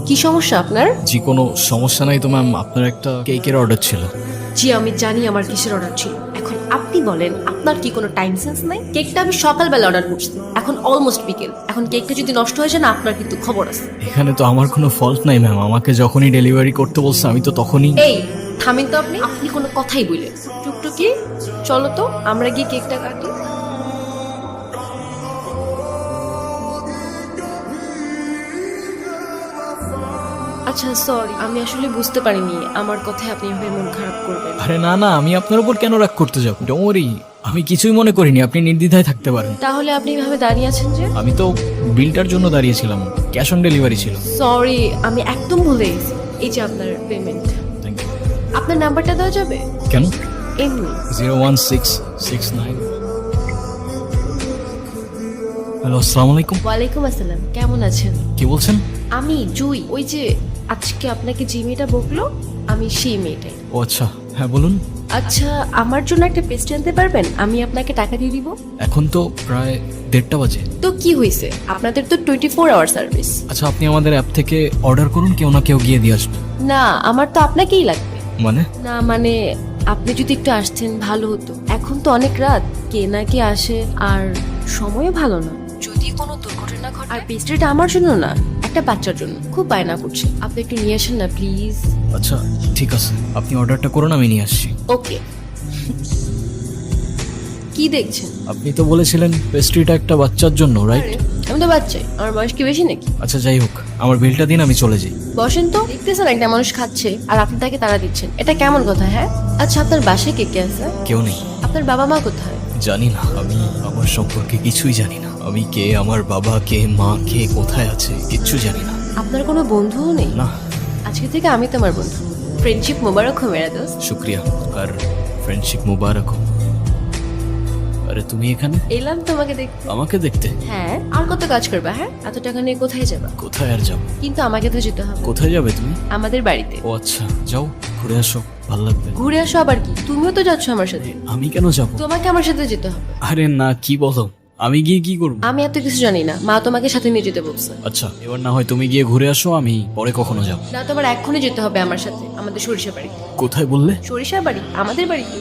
কি সমস্যা আপনার? জি কোনো সমস্যা নাই তো ম্যাম, আপনার একটা কেকের অর্ডার ছিল। জি আমি জানি আমার কিসের অর্ডার ছিল। এখন আপনি বলেন আপনার কি কোনো টাইম সেন্স নাই? কেকটা আমি সকালবেলা অর্ডার করছি, এখন অলমোস্ট বিকেল। এখন কেকটা যদি নষ্ট হয়ে যায় না, আপনার কিন্তু খবর আছে। এখানে তো আমার কোনো ফল্ট নাই ম্যাম, আমাকে যখনই ডেলিভারি করতে বলছে আমি তো তখনই। এই থামেন তো, আপনি আপনি কোনো কথাই বললেন। টুকটুকি চলো তো আমরা গিয়ে কেকটা কাটি। আচ্ছা সরি, আমি আসলে বুঝতে পারিনি আমার কথায় আপনি এভাবে মন খারাপ করবেন। আরে না না, আমি আপনার উপর কেন রাগ করতে যাব? ডোন্ট ওয়ারি, আমি কিছুই মনে করিনি, আপনি নির্দ্বিধায় থাকতে পারেন। তাহলে আপনি এভাবে দাঁড়িয়ে আছেন যে? আমি তো বিলটার জন্য দাঁড়িয়েছিলাম, ক্যাশ অন ডেলিভারি ছিল। সরি, আমি একদম ভুলে গেছি। এই যে আপনার পেমেন্ট। Thank you. আপনার নাম্বারটা দেওয়া যাবে? কেন? এমনি। 01669। হ্যালো, আসসালামু আলাইকুম। ওয়ালাইকুম আসসালাম, কেমন আছেন? কি বলছেন? আমি জুই, ওই যে আজকে আপনাকে যে মেয়েটা বকলো আমি সেই মেয়েটাই। ও আচ্ছা, হ্যাঁ বলুন। আচ্ছা আমার জন্য একটা পেস্ট্রি আনতে পারবেন? আমি আপনাকে টাকা দিয়ে দিব। এখন তো প্রায় 1:30 বাজে। তো কি হয়েছে, আপনাদের তো 24 আওয়ার সার্ভিস। আচ্ছা আপনি আমাদের অ্যাপ থেকে অর্ডার করুন, কেউ না কেউ গিয়ে দিয়ে আসবে। না আমার তো আপনাকেই লাগবে। মানে? না মানে আপনি যদি একটু আসতেন ভালো হতো। এখন তো অনেক রাত, কে না কে আসে, আর সময়ও ভালো না। যদি কোনো দুর্ঘটনা ঘটে। আর পেস্ট্রিটা আমার জন্য না, একটা বাচ্চার জন্য। খুব বায়না করছে, আপনি একটু নিয়ে আসেন না প্লিজ। আচ্ছা ঠিক আছে, আপনি অর্ডারটা করুন, আমি নিয়ে আসছি। ওকে। কি দেখছেন? আপনি তো বলেছিলেন পেস্ট্রিটা একটা বাচ্চার জন্য, রাইট? আরে, আমি তো বাচ্চাই, আমার বয়স কি বেশি নাকি? আচ্ছা যাই হোক, আমার বিলটা দিন, আমি চলে যাই। বসেন তো, দেখতেছেন একটা মানুষ খাচ্ছে আর আপনি তাকে তাড়া দিচ্ছেন, এটা কেমন কথা? হ্যাঁ আচ্ছা আপনার বাসায় কে কে আছে? কেউ নেই। আপনার বাবা মা কোথায়? জানি না, আমি আমার সম্পর্কে কিছুই জানি না। আমি কে, আমার বাবা কে, মা কে, কোথায় আছে, কিচ্ছু জানি না। আপনার কোনো বন্ধুও নেই? না। আজকে থেকে আমি তোমার বন্ধু। ফ্রেন্ডশিপ মোবারক হো মেরা দোস্ত। শুক্রিয়া, আর ফ্রেন্ডশিপ মুবারক হোক। আরে তুমি এখানে? এলাম তোমাকে দেখতে। আমাকে দেখতে? হ্যাঁ, আর কত কাজ করবা? হ্যাঁ, এত টাকা নিয়ে কোথায় যাবা? কোথায় আর যাবো? কিন্তু আমাকে তো যেতে হবে। কোথায় যাবে তুমি? আমাদের বাড়িতে। ও আচ্ছা, যাও ঘুরে আসো, ভালো লাগবে। ঘুরে আসো আবার কি? তুমিও তো যাচ্ছ আমার সাথে। আমি কেন যাবো? তোমাকে আমার সাথে যেতে হবে। আরে না, কি বলো, আমি গিয়ে কি করবো? আমি এত কিছু জানি না, মা তোমাকে সাথে নিয়ে যেতে বলছে। আচ্ছা এবার না হয় তুমি গিয়ে ঘুরে আসো, আমি পরে কখনো যাবো। না তোমার এক্ষুনি যেতে হবে আমার সাথে, আমাদের সরিষা বাড়ি। কোথায় বললে? সরিষা বাড়ি আমাদের বাড়িতে।